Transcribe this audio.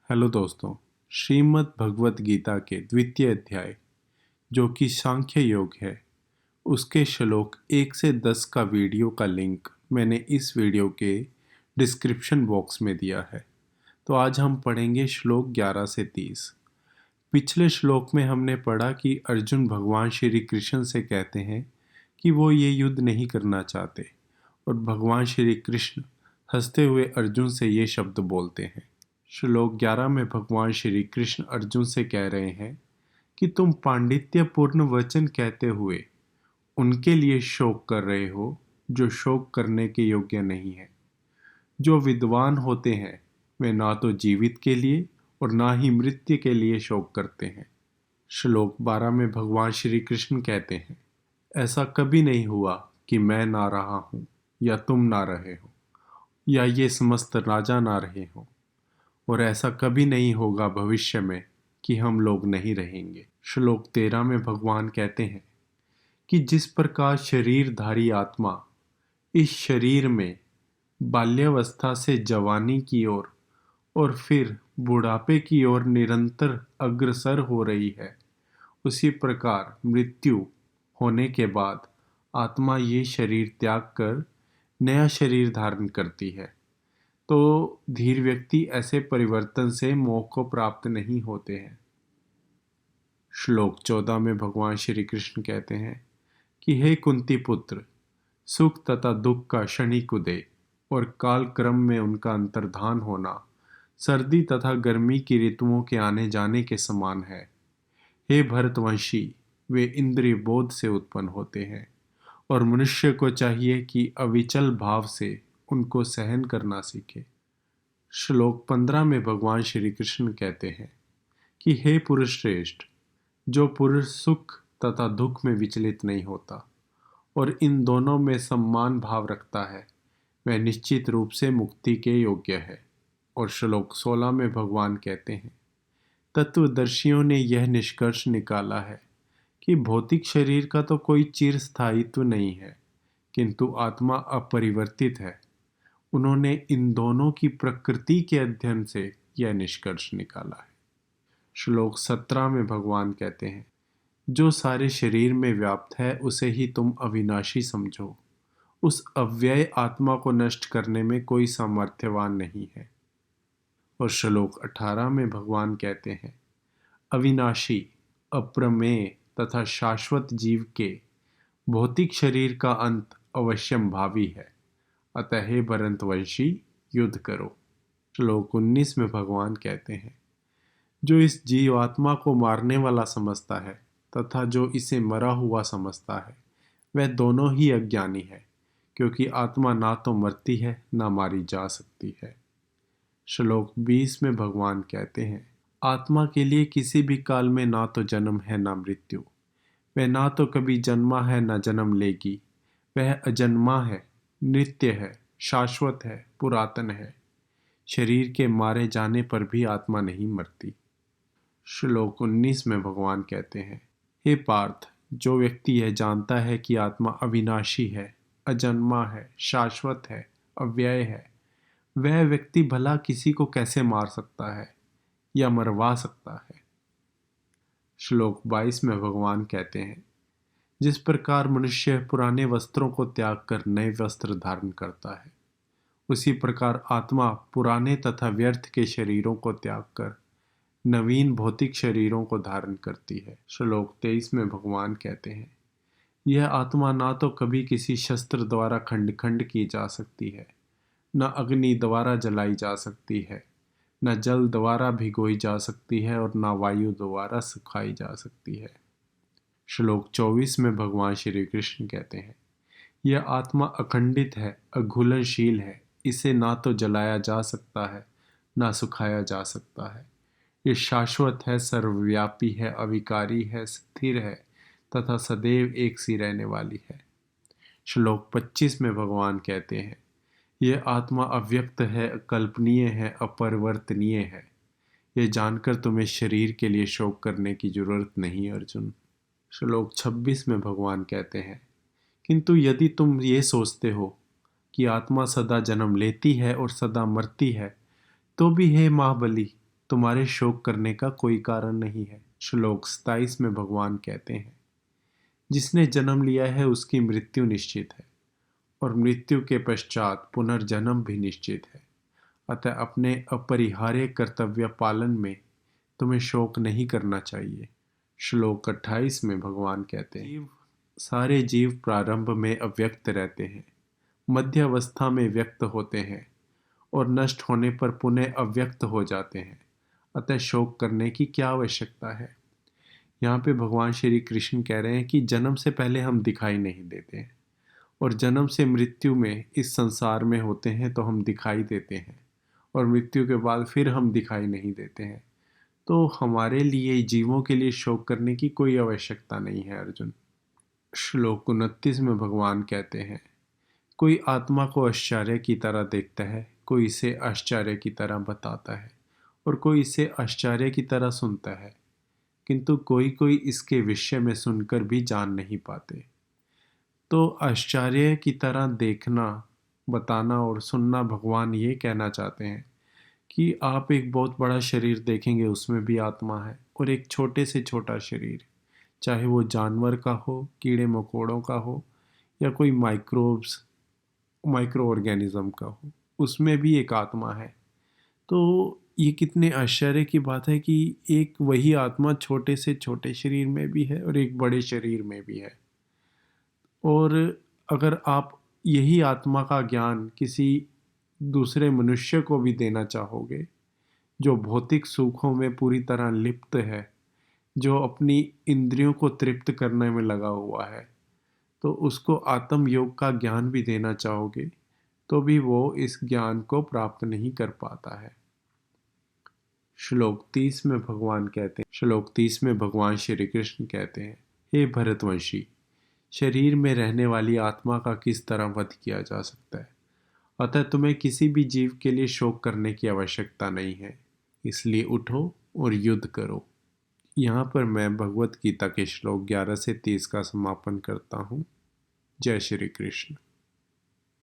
Hello दोस्तों। श्रीमद् भगवत गीता के द्वितीय अध्याय जो कि सांख्य योग है, उसके श्लोक 1 से 10 का वीडियो का लिंक मैंने इस वीडियो के डिस्क्रिप्शन बॉक्स में दिया है। तो आज हम पढ़ेंगे श्लोक 11 से 30। पिछले श्लोक में हमने पढ़ा कि अर्जुन भगवान श्री कृष्ण से कहते हैं कि वो ये युद्ध नहीं करना चाहते, और भगवान श्री कृष्ण हंसते हुए अर्जुन से ये शब्द बोलते हैं। श्लोक 11 में भगवान श्री कृष्ण अर्जुन से कह रहे हैं कि तुम पांडित्यपूर्ण वचन कहते हुए उनके लिए शोक कर रहे हो जो शोक करने के योग्य नहीं है। जो विद्वान होते हैं वे ना तो जीवित के लिए और ना ही मृत्यु के लिए शोक करते हैं। श्लोक 12 में भगवान श्री कृष्ण कहते हैं, ऐसा कभी नहीं हुआ कि मैं ना रहा हूँ या तुम ना रहे हो या ये समस्त राजा ना रहे हो, और ऐसा कभी नहीं होगा भविष्य में कि हम लोग नहीं रहेंगे। श्लोक 13 में भगवान कहते हैं कि जिस प्रकार शरीरधारी आत्मा इस शरीर में बाल्यावस्था से जवानी की ओर और फिर बुढ़ापे की ओर निरंतर अग्रसर हो रही है, उसी प्रकार मृत्यु होने के बाद आत्मा ये शरीर त्याग कर नया शरीर धारण करती है। तो धीर व्यक्ति ऐसे परिवर्तन से मोह को प्राप्त नहीं होते हैं। श्लोक 14 में भगवान श्री कृष्ण कहते हैं कि हे कुंती पुत्र, सुख तथा दुख का क्षणिक उदय और काल क्रम में उनका अंतर्धान होना सर्दी तथा गर्मी की ऋतुओं के आने जाने के समान है। हे भरतवंशी, वे इंद्रिय बोध से उत्पन्न होते हैं और मनुष्य को चाहिए कि अविचल भाव से उनको सहन करना सीखे। श्लोक 15 में भगवान श्री कृष्ण कहते हैं कि हे पुरुष श्रेष्ठ, जो पुरुष सुख तथा दुख में विचलित नहीं होता और इन दोनों में सम्मान भाव रखता है, वह निश्चित रूप से मुक्ति के योग्य है। और श्लोक 16 में भगवान कहते हैं, तत्वदर्शियों ने यह निष्कर्ष निकाला है कि भौतिक शरीर का तो कोई चिरस्थायित्व नहीं है, किंतु आत्मा अपरिवर्तित है। उन्होंने इन दोनों की प्रकृति के अध्ययन से यह निष्कर्ष निकाला है। श्लोक 17 में भगवान कहते हैं, जो सारे शरीर में व्याप्त है उसे ही तुम अविनाशी समझो। उस अव्यय आत्मा को नष्ट करने में कोई सामर्थ्यवान नहीं है। और श्लोक 18 में भगवान कहते हैं, अविनाशी, अप्रमेय तथा शाश्वत जीव के भौतिक शरीर का अंत अवश्यम भावी है, अतः हे भरतवंशी, युद्ध करो। श्लोक 19 में भगवान कहते हैं, जो इस जीवात्मा को मारने वाला समझता है तथा जो इसे मरा हुआ समझता है, वह दोनों ही अज्ञानी है, क्योंकि आत्मा ना तो मरती है ना मारी जा सकती है। श्लोक 20 में भगवान कहते हैं, आत्मा के लिए किसी भी काल में ना तो जन्म है ना मृत्यु। वह ना तो कभी जन्मा है ना जन्म लेगी। वह अजन्मा है, नित्य है, शाश्वत है, पुरातन है। शरीर के मारे जाने पर भी आत्मा नहीं मरती। श्लोक 19 में भगवान कहते हैं, हे पार्थ, जो व्यक्ति यह जानता है कि आत्मा अविनाशी है, अजन्मा है, शाश्वत है, अव्यय है, वह व्यक्ति भला किसी को कैसे मार सकता है या मरवा सकता है। श्लोक 22 में भगवान कहते हैं, जिस प्रकार मनुष्य पुराने वस्त्रों को त्याग कर नए वस्त्र धारण करता है, उसी प्रकार आत्मा पुराने तथा व्यर्थ के शरीरों को त्याग कर नवीन भौतिक शरीरों को धारण करती है। श्लोक 23 में भगवान कहते हैं, यह आत्मा ना तो कभी किसी शस्त्र द्वारा खंड खंड की जा सकती है, न अग्नि द्वारा जलाई जा सकती है, न जल द्वारा भिगोई जा सकती है और न वायु द्वारा सुखाई जा सकती है। श्लोक 24 में भगवान श्री कृष्ण कहते हैं, यह आत्मा अखंडित है, अघुलनशील है, इसे ना तो जलाया जा सकता है ना सुखाया जा सकता है। ये शाश्वत है, सर्वव्यापी है, अविकारी है, स्थिर है तथा सदैव एक सी रहने वाली है। श्लोक 25 में भगवान कहते हैं, यह आत्मा अव्यक्त है, अकल्पनीय है, अपरिवर्तनीय है। यह जानकर तुम्हें शरीर के लिए शोक करने की जरूरत नहीं अर्जुन। श्लोक 26 में भगवान कहते हैं, किंतु यदि तुम ये सोचते हो कि आत्मा सदा जन्म लेती है और सदा मरती है, तो भी हे महाबली, तुम्हारे शोक करने का कोई कारण नहीं है। श्लोक 27 में भगवान कहते हैं, जिसने जन्म लिया है उसकी मृत्यु निश्चित है और मृत्यु के पश्चात पुनर्जन्म भी निश्चित है। अतः अपने अपरिहार्य कर्तव्य पालन में तुम्हें शोक नहीं करना चाहिए। श्लोक 28 में भगवान कहते हैं, सारे जीव प्रारंभ में अव्यक्त रहते हैं, मध्य अवस्था में व्यक्त होते हैं और नष्ट होने पर पुनः अव्यक्त हो जाते हैं। अतः शोक करने की क्या आवश्यकता है। यहाँ पे भगवान श्री कृष्ण कह रहे हैं कि जन्म से पहले हम दिखाई नहीं देते हैं और जन्म से मृत्यु में इस संसार में होते हैं तो हम दिखाई देते हैं और मृत्यु के बाद फिर हम दिखाई नहीं देते हैं। तो हमारे लिए, जीवों के लिए शोक करने की कोई आवश्यकता नहीं है अर्जुन। श्लोक 29 में भगवान कहते हैं, कोई आत्मा को आश्चर्य की तरह देखता है, कोई इसे आश्चर्य की तरह बताता है और कोई इसे आश्चर्य की तरह सुनता है, किंतु कोई कोई इसके विषय में सुनकर भी जान नहीं पाते। तो आश्चर्य की तरह देखना, बताना और सुनना, भगवान ये कहना चाहते हैं कि आप एक बहुत बड़ा शरीर देखेंगे, उसमें भी आत्मा है, और एक छोटे से छोटा शरीर, चाहे वो जानवर का हो, कीड़े मकोड़ों का हो या कोई माइक्रो ऑर्गेनिज्म का हो, उसमें भी एक आत्मा है। तो ये कितने आश्चर्य की बात है कि एक वही आत्मा छोटे से छोटे शरीर में भी है और एक बड़े शरीर में भी है। और अगर आप यही आत्मा का ज्ञान किसी दूसरे मनुष्य को भी देना चाहोगे, जो भौतिक सुखों में पूरी तरह लिप्त है, जो अपनी इंद्रियों को तृप्त करने में लगा हुआ है, तो उसको आत्म योग का ज्ञान भी देना चाहोगे तो भी वो इस ज्ञान को प्राप्त नहीं कर पाता है। श्लोक 30 में भगवान श्री कृष्ण कहते हैं, हे भरतवंशी, शरीर में रहने वाली आत्मा का किस तरह वध किया जा सकता है। अतः तुम्हें किसी भी जीव के लिए शोक करने की आवश्यकता नहीं है, इसलिए उठो और युद्ध करो। यहाँ पर मैं भगवत गीता के श्लोक 11 से 30 का समापन करता हूँ। जय श्री कृष्ण।